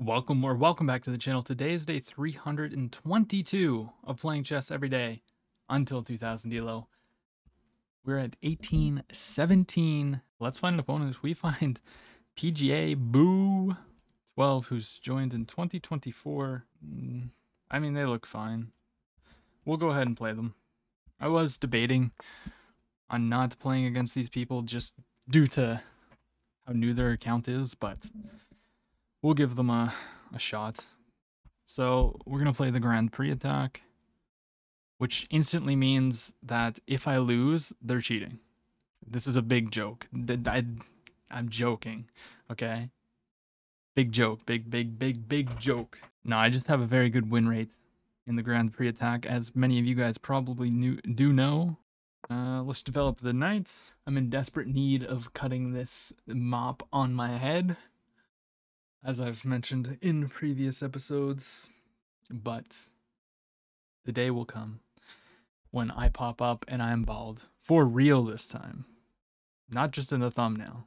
Welcome back to the channel. Today is day 322 of playing chess every day until 2000 Elo. We're at 1817. Let's find an opponent. We find PGA Boo 12, who's joined in 2024. I mean, they look fine. We'll go ahead and play them. I was debating on not playing against these people just due to how new their account is, but we'll give them a shot. So we're going to play the Grand Prix attack, which instantly means that if I lose, they're cheating. This is a big joke. I'm joking, okay? Big joke, big joke. No, I just have a very good win rate in the Grand Prix attack, as many of you guys probably do know. Let's develop the knight. I'm in desperate need of cutting this mop on my head, as I've mentioned in previous episodes, but the day will come when I pop up and I'm bald. For real this time. Not just in the thumbnail.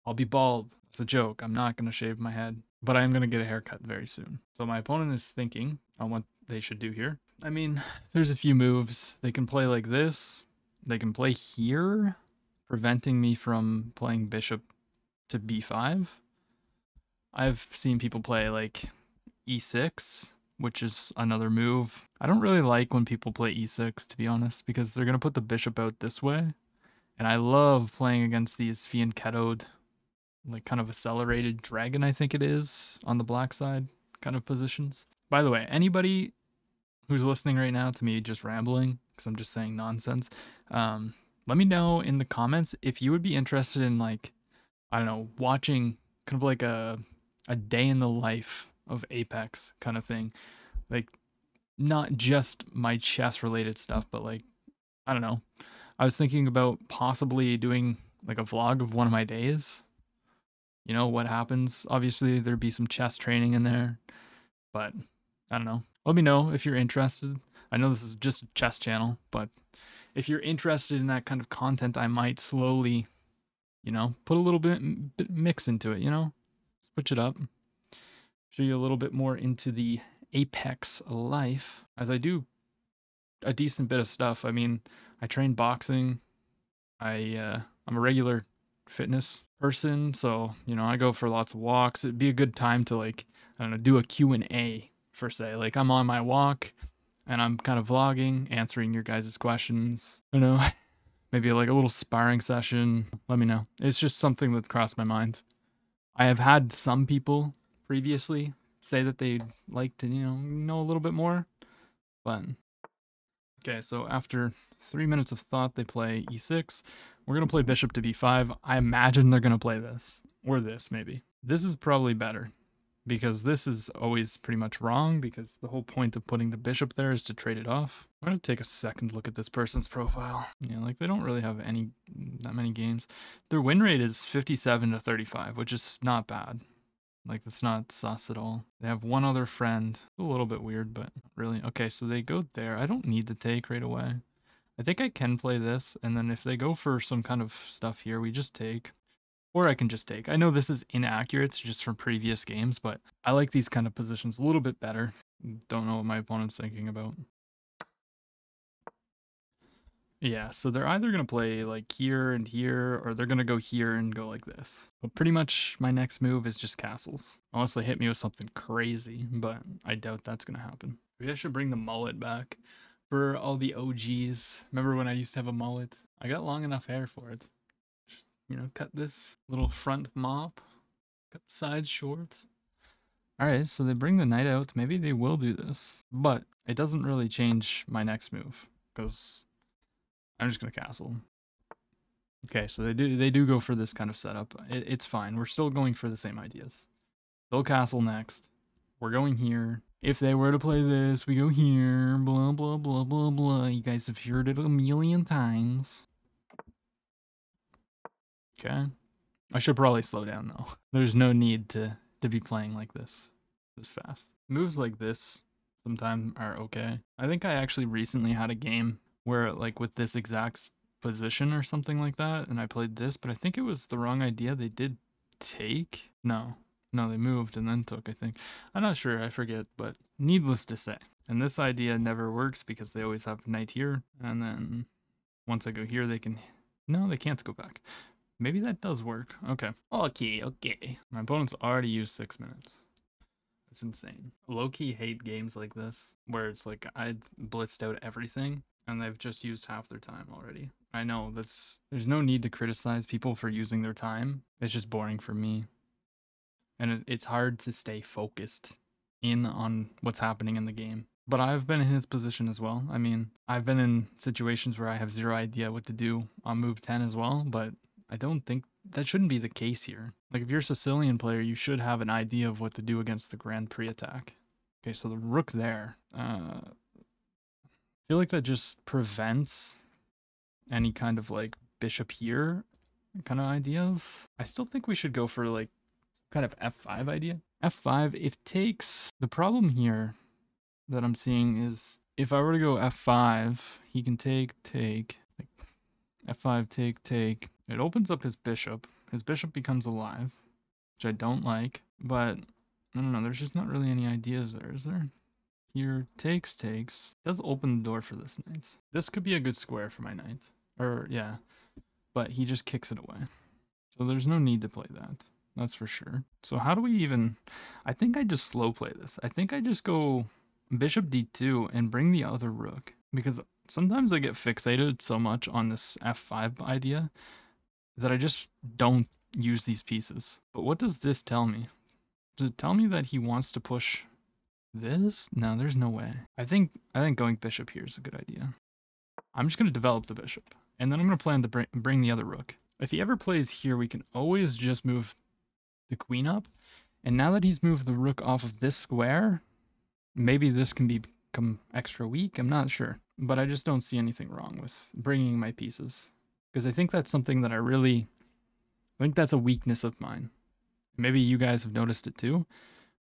I'll be bald. It's a joke. I'm not going to shave my head, but I'm going to get a haircut very soon. So my opponent is thinking on what they should do here. I mean, there's a few moves. They can play like this. They can play here, preventing me from playing bishop to b5. I've seen people play like e6, which is another move. I don't really like when people play e6, to be honest, because they're going to put the bishop out this way. And I love playing against these fianchettoed, like kind of accelerated dragon, I think it is, on the black side kind of positions. By the way, anybody who's listening right now to me just rambling, because I'm just saying nonsense, let me know in the comments if you would be interested in, like, I don't know, watching kind of like a day in the life of Apex kind of thing. Like, not just my chess related stuff, but like, I don't know. I was thinking about possibly doing like a vlog of one of my days. You know, what happens. Obviously, there'd be some chess training in there, but I don't know. Let me know if you're interested. I know this is just a chess channel, but if you're interested in that kind of content, I might slowly, you know, put a little bit mix into it, you know? Switch it up. Show you a little bit more into the Apex life, as I do a decent bit of stuff. I mean, I train boxing. I'm a regular fitness person, so you know, I go for lots of walks. It'd be a good time to, like, I don't know, do a Q&A for say. Like, I'm on my walk and I'm kind of vlogging, answering your guys' questions. You know, maybe like a little sparring session. Let me know. It's just something that crossed my mind. I have had some people previously say that they'd like to, you know a little bit more, but okay, so after 3 minutes of thought, they play e6. We're going to play bishop to b5. I imagine they're going to play this. Or this, maybe. This is probably better, because this is always pretty much wrong, because the whole point of putting the bishop there is to trade it off. I'm going to take a second look at this person's profile. Yeah, like, they don't really have that many games. Their win rate is 57 to 35, which is not bad. Like, it's not sus at all. They have one other friend. A little bit weird, but really. Okay, so they go there. I don't need to take right away. I think I can play this, and then if they go for some kind of stuff here, we just take. Or I can just take. I know this is inaccurate just from previous games, but I like these kind of positions a little bit better. Don't know what my opponent's thinking about. Yeah, so they're either going to play like here and here, or they're going to go here and go like this. But pretty much my next move is just castles. Unless they hit me with something crazy, but I doubt that's going to happen. Maybe I should bring the mullet back for all the OGs. Remember when I used to have a mullet? I got long enough hair for it. Just, you know, cut this little front mop, cut the sides short. Alright, so they bring the knight out. Maybe they will do this, but it doesn't really change my next move, because I'm just gonna castle. Okay, so they do go for this kind of setup. It's fine. We're still going for the same ideas. They'll castle next. We're going here. If they were to play this, we go here. Blah blah blah blah blah. You guys have heard it a million times. Okay. I should probably slow down though. There's no need to be playing like this fast. Moves like this sometimes are okay. I think I actually recently had a game where, like, with this exact position or something like that, and I played this, but I think it was the wrong idea. They did take. No, No, they moved and then took, I think. I'm not sure, I forget, but needless to say. And this idea never works because they always have knight here, and then once I go here, they can... No, they can't go back. Maybe that does work. Okay. Okay. My opponent's already used 6 minutes. It's insane. Low-key hate games like this, where it's like I blitzed out everything, and they've just used half their time already. I know, there's no need to criticize people for using their time. It's just boring for me. And it's hard to stay focused in on what's happening in the game. But I've been in his position as well. I mean, I've been in situations where I have zero idea what to do on move 10 as well, but I don't think that shouldn't be the case here. Like, if you're a Sicilian player, you should have an idea of what to do against the Grand Prix attack. Okay, so the rook there. I feel like that just prevents any kind of, like, bishop here kind of ideas. I still think we should go for, like, kind of f5 idea. f5, if takes, the problem here that I'm seeing is if I were to go f5, he can take, like f5, take. It opens up his bishop. His bishop becomes alive, which I don't like, but I don't know, there's just not really any ideas there, is there? Here, takes. Does open the door for this knight. This could be a good square for my knight. Or, yeah. But he just kicks it away. So there's no need to play that. That's for sure. So how do we even... I think I just slow play this. I think I just go bishop d2 and bring the other rook. Because sometimes I get fixated so much on this f5 idea that I just don't use these pieces. But what does this tell me? Does it tell me that he wants to push this? No, there's no way. I think going bishop here is a good idea. I'm just going to develop the bishop. And then I'm going to plan to bring the other rook. If he ever plays here, we can always just move the queen up. And now that he's moved the rook off of this square, maybe this can become extra weak. I'm not sure. But I just don't see anything wrong with bringing my pieces. Because I think that's something that I think that's a weakness of mine. Maybe you guys have noticed it too.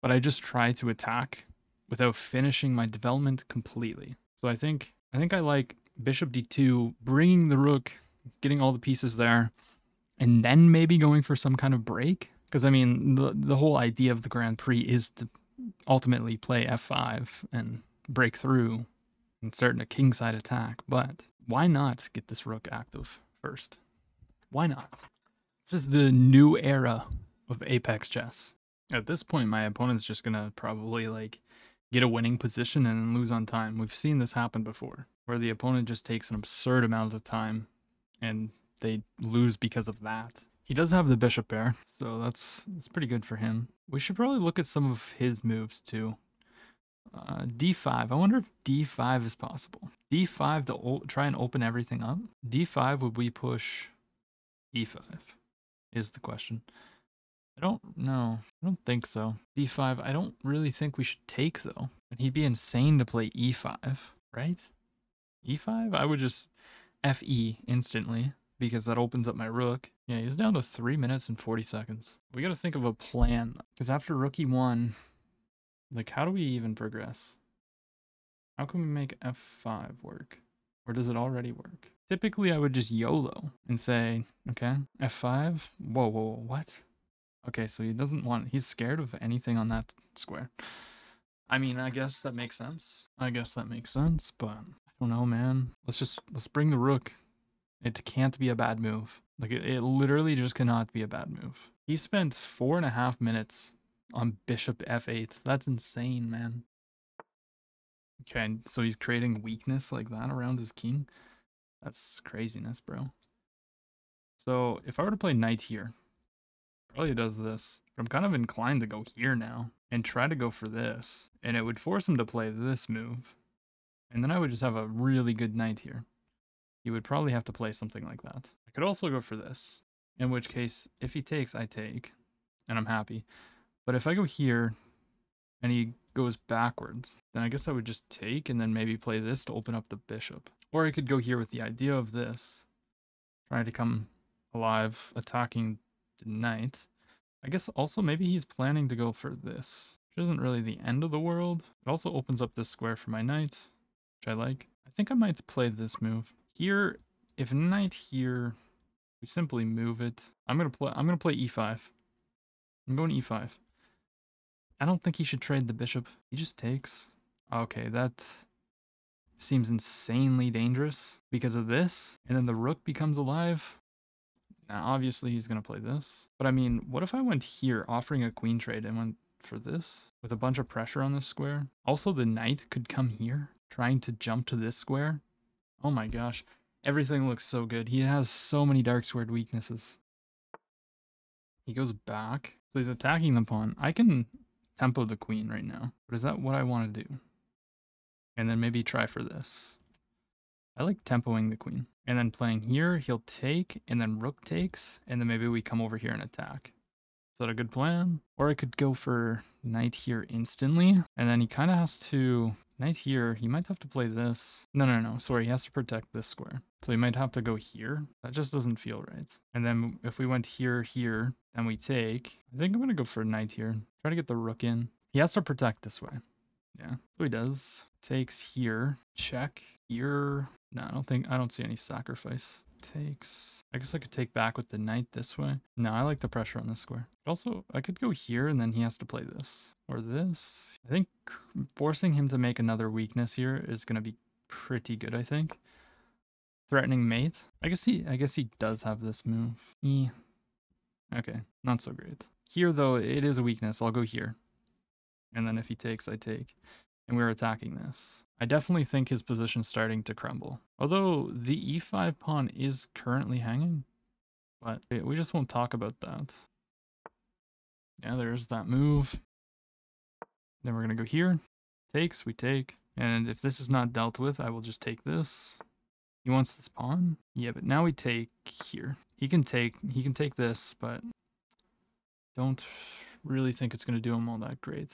But I just try to attack without finishing my development completely. So I think I like bishop d2, bringing the rook, getting all the pieces there, and then maybe going for some kind of break. Because, I mean, the whole idea of the Grand Prix is to ultimately play f5 and break through and start a kingside attack. But why not get this rook active first? Why not? This is the new era of Apex chess. At this point, my opponent's just going to probably, like, get a winning position and lose on time. We've seen this happen before, where the opponent just takes an absurd amount of time and they lose because of that. He does have the bishop pair, so that's pretty good for him. We should probably look at some of his moves too. d5. I wonder if d5 is possible. d5 to try and open everything up. d5, would we push e5 is the question. I don't know. I don't think so. d5, I don't really think we should take though. And he'd be insane to play e5, right? e5? I would just fe instantly, because that opens up my rook. Yeah, he's down to 3 minutes and 40 seconds. We gotta think of a plan, because after rook e1, like, how do we even progress? How can we make f5 work? Or does it already work? Typically, I would just YOLO and say, okay, f5. Whoa, what? Okay, so he doesn't want... He's scared of anything on that square. I mean, I guess that makes sense. But I don't know, man. Let's bring the rook. It can't be a bad move. Like, it literally just cannot be a bad move. He spent 4.5 minutes on bishop f8. That's insane, man. Okay, so he's creating weakness like that around his king. That's craziness, bro. So if I were to play knight here, probably does this. But I'm kind of inclined to go here now and try to go for this. And it would force him to play this move. And then I would just have a really good knight here. He would probably have to play something like that. I could also go for this. In which case, if he takes, I take. And I'm happy. But if I go here and he goes backwards, then I guess I would just take and then maybe play this to open up the bishop. Or I could go here with the idea of this. Trying to come alive, attacking the knight. I guess also maybe he's planning to go for this, which isn't really the end of the world. It also opens up this square for my knight, which I like. I think I might play this move. Here, if knight here, we simply move it. I'm gonna play e5. I'm going e5. I don't think he should trade the bishop. He just takes. Okay, that seems insanely dangerous because of this. And then the rook becomes alive. Now, obviously, he's going to play this. But I mean, what if I went here offering a queen trade and went for this with a bunch of pressure on this square? Also, the knight could come here trying to jump to this square. Oh my gosh. Everything looks so good. He has so many dark squared weaknesses. He goes back. So he's attacking the pawn. I can tempo the queen right now. But is that what I want to do? And then maybe try for this. I like tempoing the queen. And then playing here, he'll take, and then rook takes, and then maybe we come over here and attack. Is that a good plan? Or I could go for knight here instantly, and then he kind of has to... Knight here, he might have to play this. No, sorry, he has to protect this square. So he might have to go here. That just doesn't feel right. And then if we went here, and we take... I think I'm going to go for a knight here. Try to get the rook in. He has to protect this way. Yeah, so he does. Takes here. Check. Here. No, I don't see any sacrifice. Takes. I guess I could take back with the knight this way. No, I like the pressure on this square. But also, I could go here and then he has to play this. Or this. I think forcing him to make another weakness here is going to be pretty good, I think. Threatening mate. I guess he does have this move. Okay, not so great. Here, though, it is a weakness. I'll go here. And then if he takes, I take. And we're attacking this. I definitely think his position's starting to crumble. Although the e5 pawn is currently hanging. But we just won't talk about that. Yeah, there's that move. Then we're going to go here. Takes, we take. And if this is not dealt with, I will just take this. He wants this pawn. Yeah, but now we take here. He can take this, but don't really think it's going to do him all that great.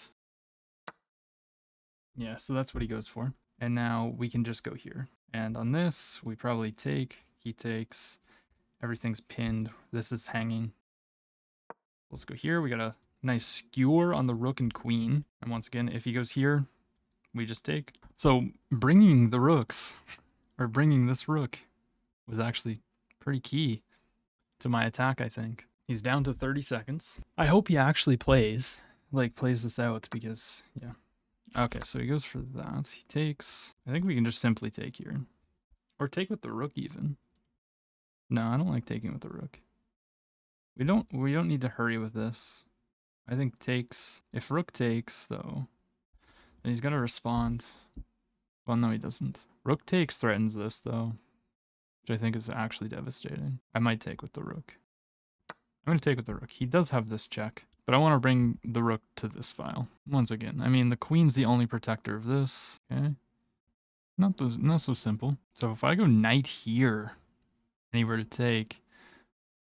Yeah, so that's what he goes for. And now we can just go here. And on this, we probably take. He takes. Everything's pinned. This is hanging. Let's go here. We got a nice skewer on the rook and queen. And once again, if he goes here, we just take. So bringing the rooks, or bringing this rook, was actually pretty key to my attack, I think. He's down to 30 seconds. I hope he actually plays this out because, yeah. Okay, so he goes for that. He takes. I think we can just simply take here. Or take with the rook even. No, I don't like taking with the rook. We don't need to hurry with this. I think takes. If rook takes, though, then he's got to respond. Well, no, he doesn't. Rook takes threatens this, though, which I think is actually devastating. I might take with the rook. I'm going to take with the rook. He does have this check. But I want to bring the rook to this file. Once again, I mean, the queen's the only protector of this. Okay? Not so simple. So if I go knight here, and he were to take,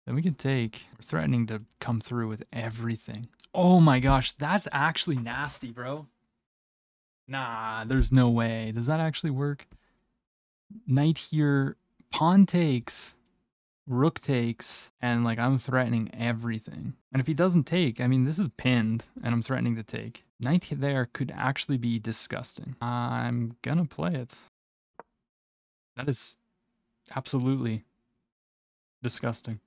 then we can take. We're threatening to come through with everything. Oh my gosh, that's actually nasty, bro. Nah, there's no way. Does that actually work? Knight here, pawn takes. Rook takes, and like I'm threatening everything. And if he doesn't take, I mean, this is pinned, and I'm threatening to take. Knight there could actually be disgusting. I'm gonna play it. That is absolutely disgusting.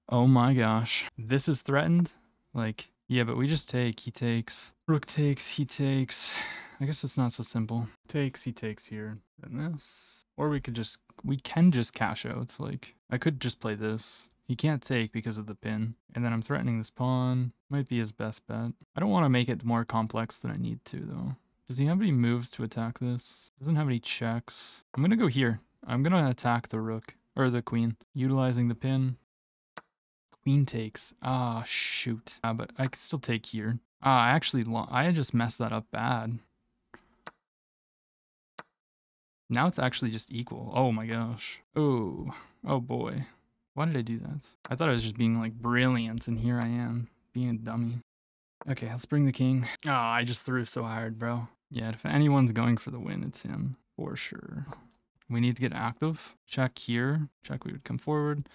Oh my gosh. This is threatened? Like, yeah, but we just take. He takes. Rook takes, he takes. I guess it's not so simple. Takes, he takes here. And this. Or we can just cash out. Like, I could just play this. He can't take because of the pin. And then I'm threatening this pawn. Might be his best bet. I don't want to make it more complex than I need to, though. Does he have any moves to attack this? Doesn't have any checks. I'm going to go here. I'm going to attack the rook. Or the queen. Utilizing the pin. Queen takes. Ah, shoot. But I can still take here. I just messed that up bad. Now it's actually just equal. Oh my gosh. Oh boy. Why did I do that? I thought I was just being like brilliant, and here I am being a dummy. Okay, let's bring the king. I just threw so hard, bro. Yeah, if anyone's going for the win, it's him for sure. We need to get active. Check here. Check, we would come forward.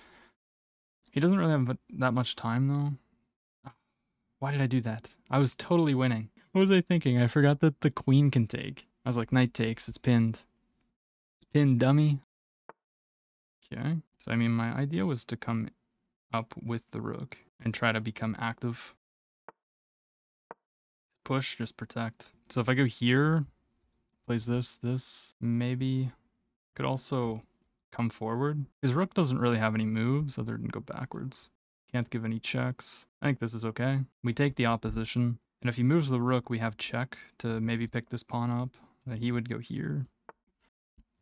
He doesn't really have that much time though. Why did I do that? I was totally winning. What was I thinking? I forgot that the queen can take. I was like, knight takes, it's pinned. Pin dummy. Okay. So I mean my idea was to come up with the rook and try to become active. Push, just protect. So if I go here, plays this, maybe could also come forward. His rook doesn't really have any moves other than go backwards. Can't give any checks. I think this is okay. We take the opposition. And if he moves the rook, we have check to maybe pick this pawn up. He would go here.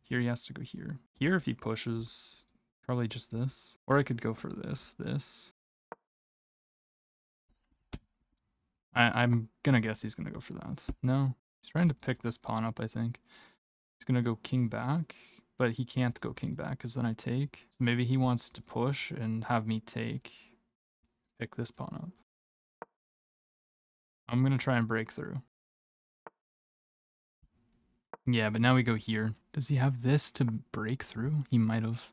Here he has to go here. Here if he pushes, probably just this. Or I could go for this. I'm gonna guess he's gonna go for that. No, he's trying to pick this pawn up, I think. He's gonna go king back, but he can't go king back because then I take. So maybe he wants to push and have me pick this pawn up. I'm gonna try and break through. Yeah, but now we go here. Does he have this to break through? He might have.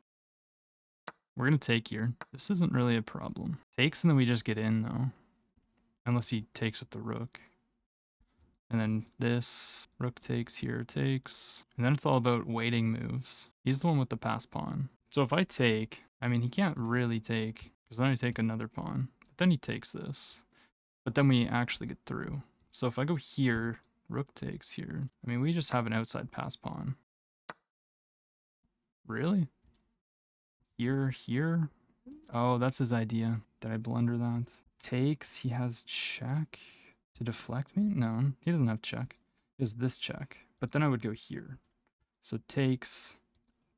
We're gonna take here. This isn't really a problem. Takes and then we just get in though. Unless he takes with the rook. And then this, rook takes, here takes. And then it's all about waiting moves. He's the one with the pass pawn. So if I take, I mean, he can't really take, because then I take another pawn. But then he takes this. But then we actually get through. So if I go here, rook takes here. I mean, we just have an outside pass pawn. Really? Here? Oh, that's his idea. Did I blunder that? Takes, he has check to deflect me? No, he doesn't have check. He has this check. But then I would go here. So takes,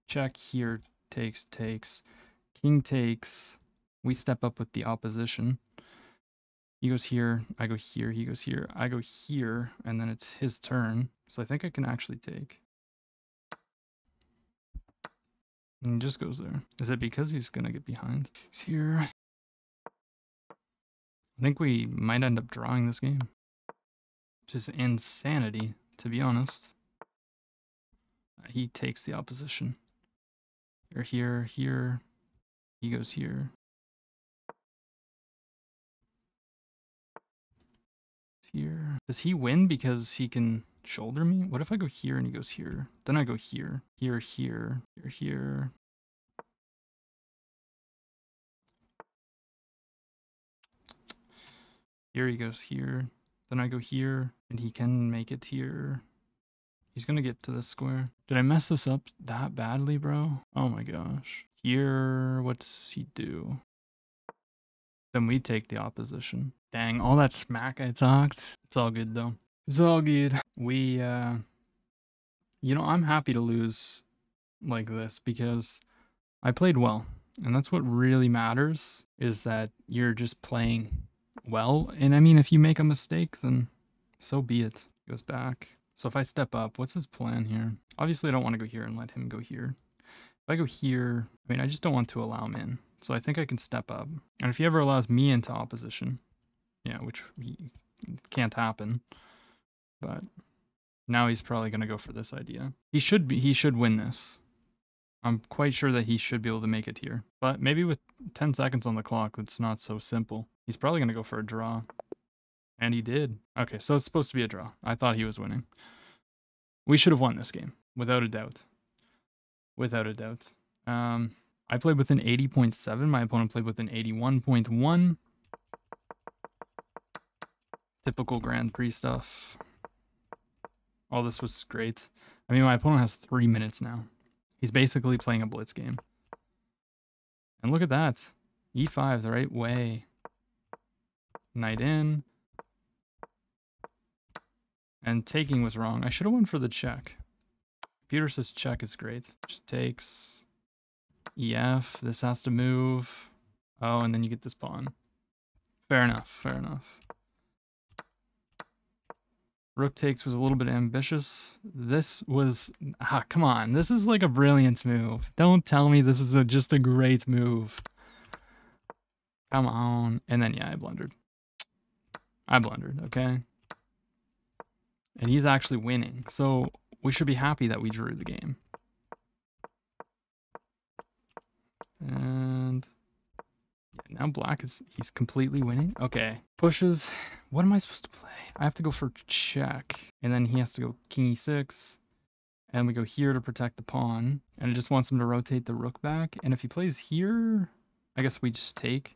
check here, takes. King takes. We step up with the opposition. He goes here, I go here, he goes here, I go here, and then it's his turn. So I think I can actually take. And he just goes there. Is it because he's gonna get behind? He's here. I think we might end up drawing this game. Just insanity, to be honest. He takes the opposition. You're here. He goes here. Here. Does he win because he can shoulder me? What if I go here and he goes here? Then I go here. Here. Here he goes here. Then I go here, and he can make it here. He's gonna get to this square. Did I mess this up that badly, bro? Oh my gosh. Here, what's he do? Then we take the opposition. Dang, all that smack I talked. It's all good though. It's all good. We, you know, I'm happy to lose like this because I played well. And that's what really matters, is that you're just playing well. And I mean, if you make a mistake, then so be it. Goes back. So if I step up, what's his plan here? Obviously, I don't want to go here and let him go here. If I go here, I mean, I just don't want to allow him in. So I think I can step up. And if he ever allows me into opposition, yeah, which can't happen. But now he's probably going to go for this idea. He should win this. I'm quite sure that he should be able to make it here. But maybe with 10 seconds on the clock, it's not so simple. He's probably going to go for a draw. And he did. Okay, so it's supposed to be a draw. I thought he was winning. We should have won this game, without a doubt. Without a doubt. I played with an 80.7. My opponent played with an 81.1. Typical Grand Prix stuff. All this was great. I mean, my opponent has 3 minutes now. He's basically playing a blitz game. And look at that. E5 the right way. Knight in. And taking was wrong. I should have went for the check. Computer says check is great. Just takes. EF. This has to move. Oh, and then you get this pawn. Fair enough. Rook takes was a little bit ambitious. This was... come on. This is like a brilliant move. Don't tell me this is just a great move. Come on. And then, yeah, I blundered. Okay? And he's actually winning. So we should be happy that we drew the game. And yeah, now black he's completely winning. Okay. Pushes. What am I supposed to play? I have to go for check. And then he has to go king e6. And we go here to protect the pawn. And it just wants him to rotate the rook back. And if he plays here, I guess we just take.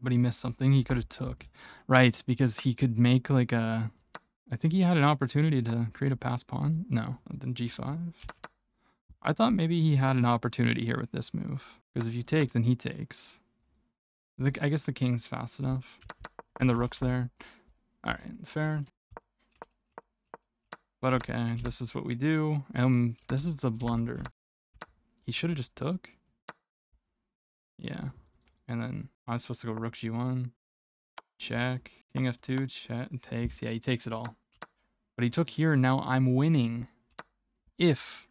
But he missed something he could have took. Right, because he could make like a... I think he had an opportunity to create a pass pawn. No, then g5. I thought maybe he had an opportunity here with this move. Because if you take, then he takes. I guess the king's fast enough. And the rook's there. Alright, fair. But okay, this is what we do. This is a blunder. He should have just took. Yeah. And then I'm supposed to go rook g1. Check. King f2, check, takes. Yeah, he takes it all. But he took here, and now I'm winning. If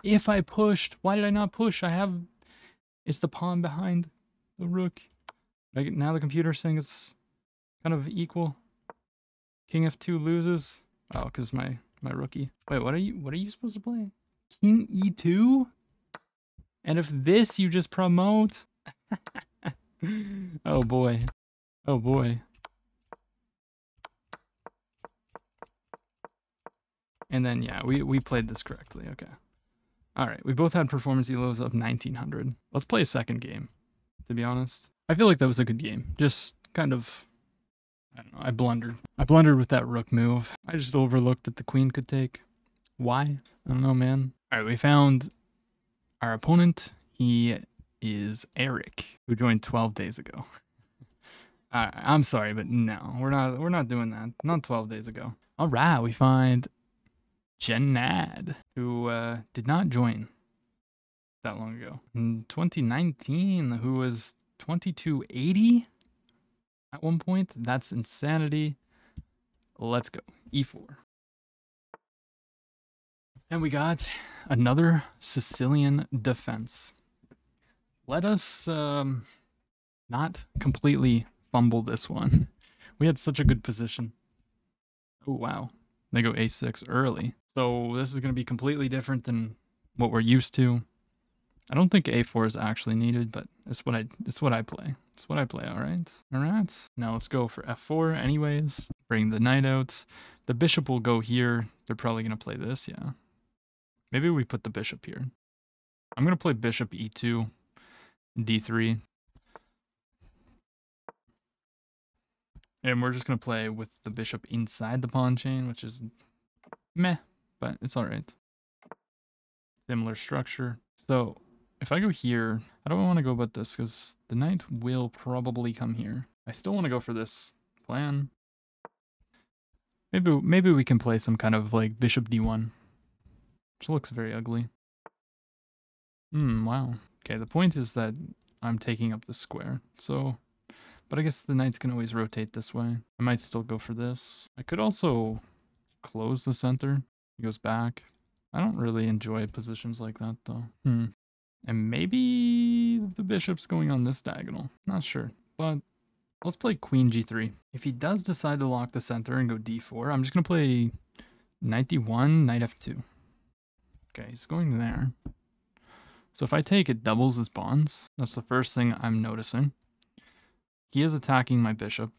I pushed, why did I not push? It's the pawn behind the rook. Now the computer's saying it's kind of equal. King f2 loses. Oh, because my rookie. Wait, what are you supposed to play? King e2? And if this you just promote? Oh boy. Oh boy. And then yeah, we played this correctly. Okay. Alright, we both had performance elos of 1900. Let's play a second game, to be honest. I feel like that was a good game. Just kind of, I don't know, I blundered. I blundered with that rook move. I just overlooked that the queen could take. Why? I don't know, man. Alright, we found our opponent. He is Eric, who joined 12 days ago. I'm sorry, but no, we're not doing that. Not 12 days ago. Alright, we find Jennad, who did not join that long ago. In 2019, who was 2280 at one point. That's insanity. Let's go. E4. And we got another Sicilian defense. Let us not completely fumble this one. We had such a good position. Oh, wow. They go a6 early. So this is going to be completely different than what we're used to. I don't think a4 is actually needed, but it's what I play. It's what I play, alright? Alright. Now let's go for f4 anyways. Bring the knight out. The bishop will go here. They're probably going to play this, yeah. Maybe we put the bishop here. I'm going to play bishop e2, d3. And we're just going to play with the bishop inside the pawn chain, which is meh, but it's alright. Similar structure. So if I go here, I don't want to go about this because the knight will probably come here. I still want to go for this plan. Maybe we can play some kind of like bishop d1, which looks very ugly. Wow. Okay, the point is that I'm taking up the square, so... But I guess the knights can always rotate this way. I might still go for this. I could also close the center. He goes back. I don't really enjoy positions like that, though. And maybe the bishop's going on this diagonal. Not sure, but let's play queen g3. If he does decide to lock the center and go d4, I'm just going to play knight d1, knight f2. Okay, he's going there. So if I take, it doubles his pawns. That's the first thing I'm noticing. He is attacking my bishop.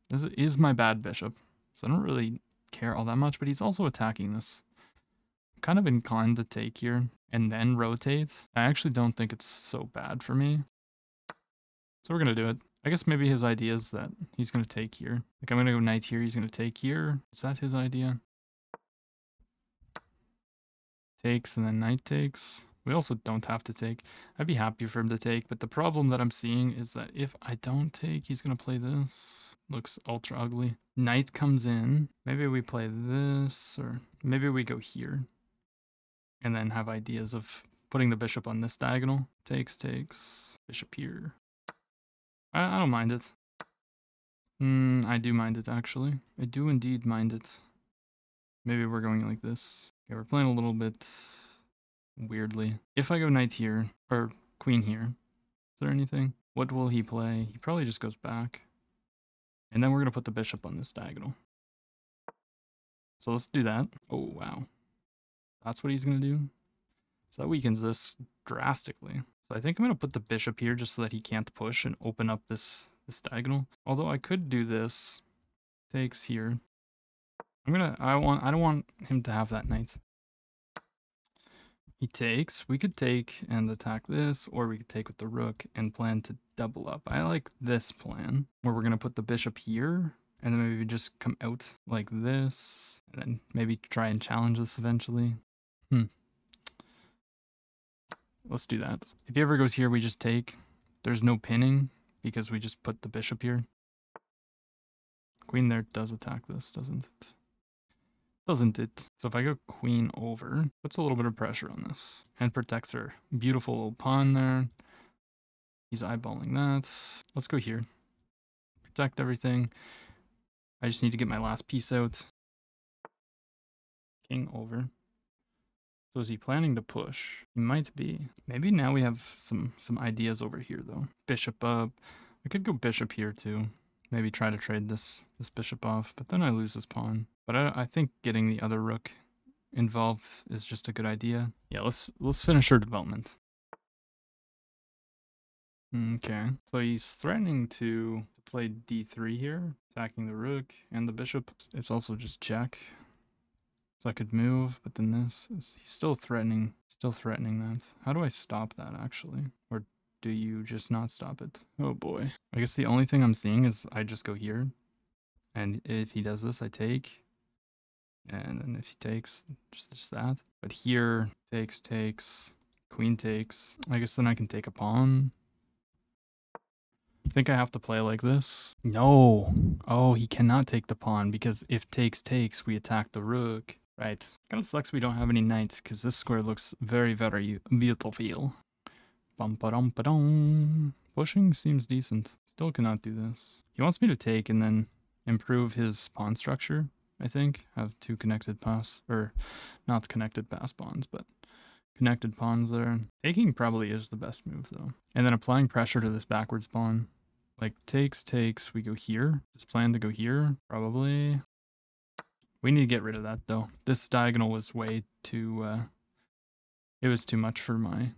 This is my bad bishop, so I don't really care all that much, but he's also attacking this. I'm kind of inclined to take here and then rotate. I actually don't think it's so bad for me. So we're going to do it. I guess maybe his idea is that he's going to take here. Like I'm going to go knight here, he's going to take here. Is that his idea? Takes and then knight takes. We also don't have to take. I'd be happy for him to take, but the problem that I'm seeing is that if I don't take, he's going to play this. Looks ultra ugly. Knight comes in. Maybe we play this, or maybe we go here. And then have ideas of putting the bishop on this diagonal. Takes, takes. Bishop here. I don't mind it. I do mind it, actually. I do indeed mind it. Maybe we're going like this. Okay, we're playing a little bit... weirdly. If I go knight here, or queen here, is there anything? What will he play? He probably just goes back. And then we're going to put the bishop on this diagonal. So let's do that. Oh, wow. That's what he's going to do? So that weakens this drastically. So I think I'm going to put the bishop here just so that he can't push and open up this diagonal. Although I could do this. Takes here. I don't want him to have that knight. He takes. We could take and attack this, or we could take with the rook and plan to double up. I like this plan, where we're going to put the bishop here, and then maybe just come out like this, and then maybe try and challenge this eventually. Let's do that. If he ever goes here, we just take. There's no pinning, because we just put the bishop here. Queen there does attack this, doesn't it? Doesn't it? So if I go queen over, puts a little bit of pressure on this. And protects her. Beautiful pawn there. He's eyeballing that. Let's go here. Protect everything. I just need to get my last piece out. King over. So is he planning to push? He might be. Maybe now we have some ideas over here though. Bishop up. I could go bishop here too. Maybe try to trade this bishop off, but then I lose this pawn. But I think getting the other rook involved is just a good idea. Yeah, let's finish our development. Okay, so he's threatening to play d3 here, attacking the rook and the bishop. It's also just check. So I could move, but then this is, he's still threatening that. How do I stop that actually? Or do you just not stop it? Oh boy. I guess the only thing I'm seeing is I just go here. And if he does this, I take. And then if he takes, just that. But here, takes, queen takes. I guess then I can take a pawn. I think I have to play like this. No. Oh, he cannot take the pawn because if takes, we attack the rook. Right. Kind of sucks we don't have any knights because this square looks very, very beautiful. Bum-ba-dum-ba-dum. Pushing seems decent. Still cannot do this. He wants me to take and then improve his pawn structure, I think. Have two connected pass, or not connected pass pawns, but connected pawns there. Taking probably is the best move though. And then applying pressure to this backwards pawn. Like takes, we go here. It's planned to go here, probably. We need to get rid of that though. This diagonal was way too, it was too much for my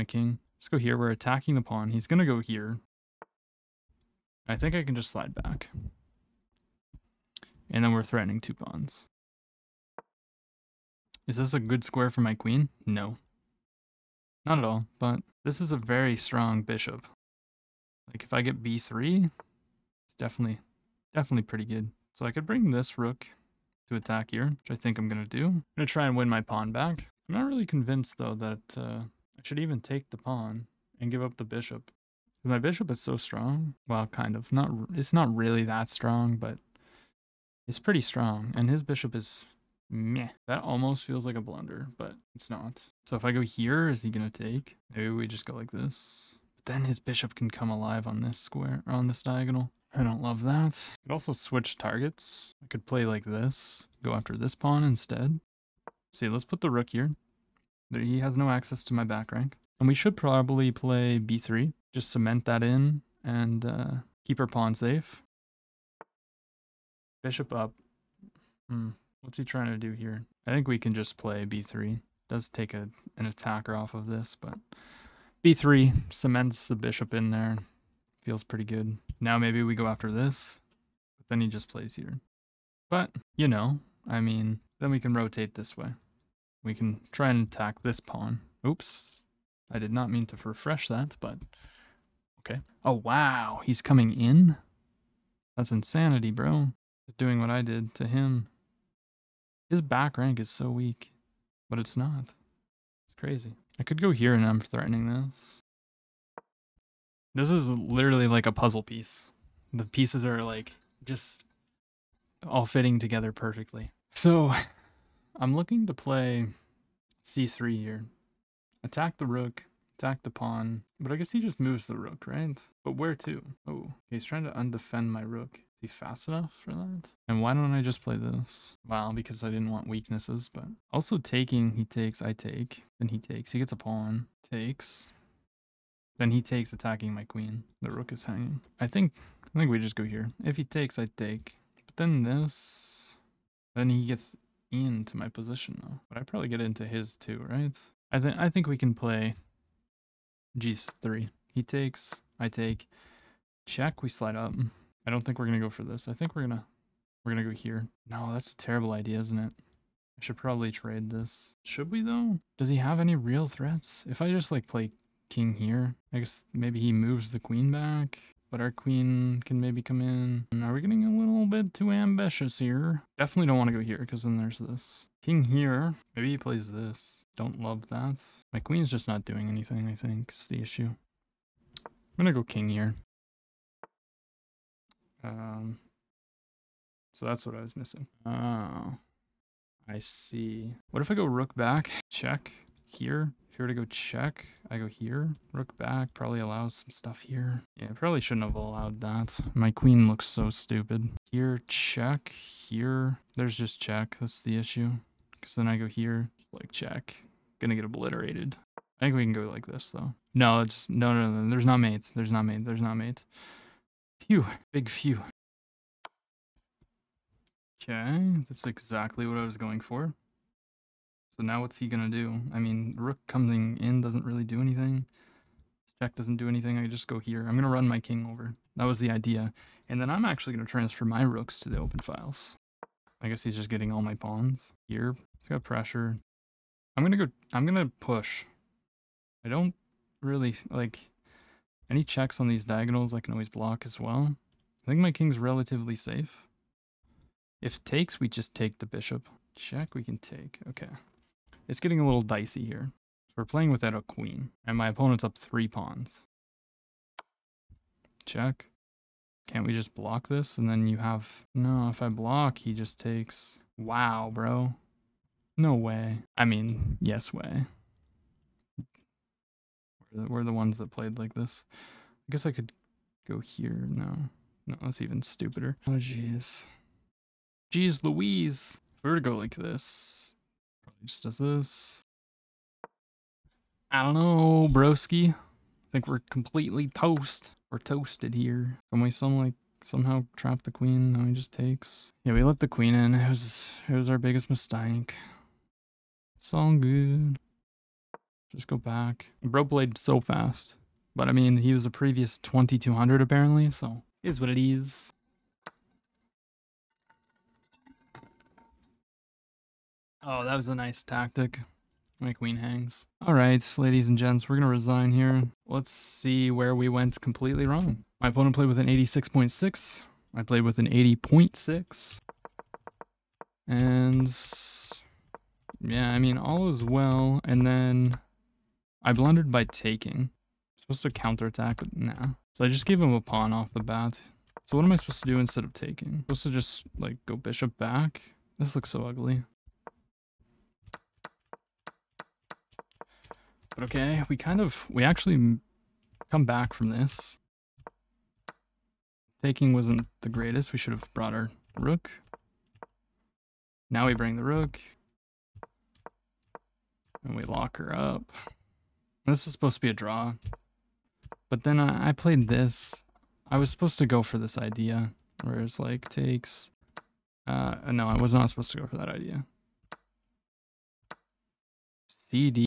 king. Let's go here. We're attacking the pawn. He's gonna go here. I think I can just slide back. And then we're threatening two pawns. Is this a good square for my queen? No. Not at all, but this is a very strong bishop. Like if I get b3, it's definitely pretty good. So I could bring this rook to attack here, which I think I'm gonna do. I'm gonna try and win my pawn back. I'm not really convinced though that I should even take the pawn and give up the bishop. My bishop is so strong. Well, kind of. It's not really that strong, but it's pretty strong. And his bishop is meh. That almost feels like a blunder, but it's not. So if I go here, is he gonna take? Maybe we just go like this. But then his bishop can come alive on this square, or on this diagonal. I don't love that. I could also switch targets. I could play like this. Go after this pawn instead. See, let's put the rook here. He has no access to my back rank. And we should probably play b3. Just cement that in and keep our pawn safe. Bishop up. What's he trying to do here? I think we can just play b3. Does take an attacker off of this, but b3 cements the bishop in there. Feels pretty good. Now maybe we go after this, but then he just plays here. But, you know, I mean, then we can rotate this way. We can try and attack this pawn. Oops. I did not mean to refresh that, but okay. Oh, wow. He's coming in? That's insanity, bro. Just doing what I did to him. His back rank is so weak, but it's not. It's crazy. I could go here and I'm threatening this. This is literally like a puzzle piece. The pieces are like just all fitting together perfectly. So I'm looking to play c3 here. Attack the rook, attack the pawn. But I guess he just moves the rook, right? But where to? Oh, he's trying to undefend my rook. Is he fast enough for that? And why don't I just play this? Well, because I didn't want weaknesses, but also taking, he takes, I take. Then he takes, he gets a pawn. Takes. Then he takes, attacking my queen. The rook is hanging. I think we just go here. If he takes, I take. But then this, then he gets into my position though. But I probably get into his too, right? I think we can play g3. He takes, I take. Check, we slide up. I don't think we're gonna go for this. I think we're gonna go here. No, that's a terrible idea, isn't it? I should probably trade this. Should we though? Does he have any real threats? If I just like play king here, I guess maybe he moves the queen back, but our queen can maybe come in. Are we getting a little bit too ambitious here? Definitely don't want to go here because then there's this. King here. Maybe he plays this. Don't love that. My queen's just not doing anything, I think, is the issue. I'm gonna go king here. So that's what I was missing. Oh, I see. What if I go rook back? Check here. If you were to go check, I go here. Rook back probably allows some stuff here. Yeah, I probably shouldn't have allowed that. My queen looks so stupid. Here, check. Here. There's just check. That's the issue. Because then I go here, like check. Gonna get obliterated. I think we can go like this though. No, it's no. There's not mate. There's not mate. There's not mate. Phew. Big phew. Okay, that's exactly what I was going for. So now what's he gonna do? I mean, rook coming in doesn't really do anything. Check doesn't do anything. I just go here. I'm gonna run my king over. That was the idea. And then I'm actually gonna transfer my rooks to the open files. I guess he's just getting all my pawns. Here, he's got pressure. I'm gonna push. I don't really, like, any checks on these diagonals I can always block as well. I think my king's relatively safe. If takes, we just take the bishop. Check, we can take. Okay. It's getting a little dicey here. We're playing without a queen, and my opponent's up 3 pawns. Check. Can't we just block this? And then you have... No, if I block, he just takes... Wow, bro. No way. I mean, yes way. We're the ones that played like this. I guess I could go here. No. No, that's even stupider. Oh, jeez. Jeez Louise. If we were to go like this, probably just does this. I don't know, broski. I think we're completely toast. We're toasted here. Can we somehow trap the queen? No, he just takes. Yeah, we let the queen in. It was our biggest mistake. It's all good. Just go back. Bro played so fast. But I mean, he was a previous 2200 apparently, so it is what it is. Oh, that was a nice tactic. My queen hangs. Alright, ladies and gents, we're going to resign here. Let's see where we went completely wrong. My opponent played with an 86.6. I played with an 80.6. And... yeah, I mean, all is well. And then I blundered by taking. I'm supposed to counterattack, but nah. So I just gave him a pawn off the bat. So what am I supposed to do instead of taking? I'm supposed to just, like, go bishop back? This looks so ugly. But okay, we actually come back from this. Taking wasn't the greatest. We should have brought our rook. Now we bring the rook. And we lock her up. This is supposed to be a draw. But then I played this. I was supposed to go for this idea. Where it's like takes... no, I was not supposed to go for that idea. CD.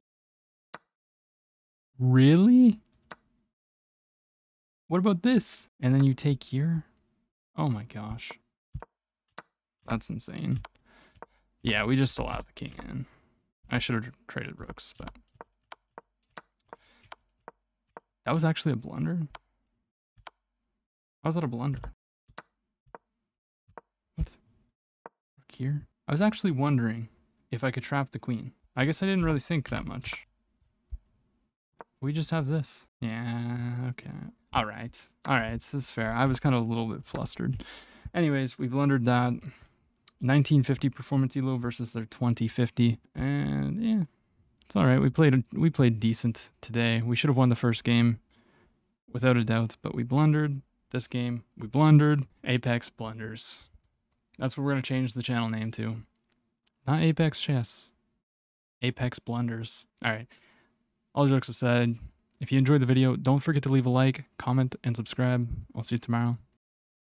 Really? What about this? And then you take here? Oh my gosh. That's insane. Yeah, we just allowed the king in. I should have traded rooks, but... that was actually a blunder? How was that a blunder? What? Rook here? I was actually wondering if I could trap the queen. I guess I didn't really think that much. We just have this. Yeah, okay. Alright. Alright, this is fair. I was kind of a little bit flustered. Anyways, we blundered that. 1950 performance elo versus their 2050. And yeah, it's alright. We played decent today. We should have won the first game, without a doubt, but we blundered. This game, we blundered. Apex blunders. That's what we're going to change the channel name to. Not Apex Chess. Apex blunders. Alright. All jokes aside, if you enjoyed the video, don't forget to leave a like, comment, and subscribe. I'll see you tomorrow.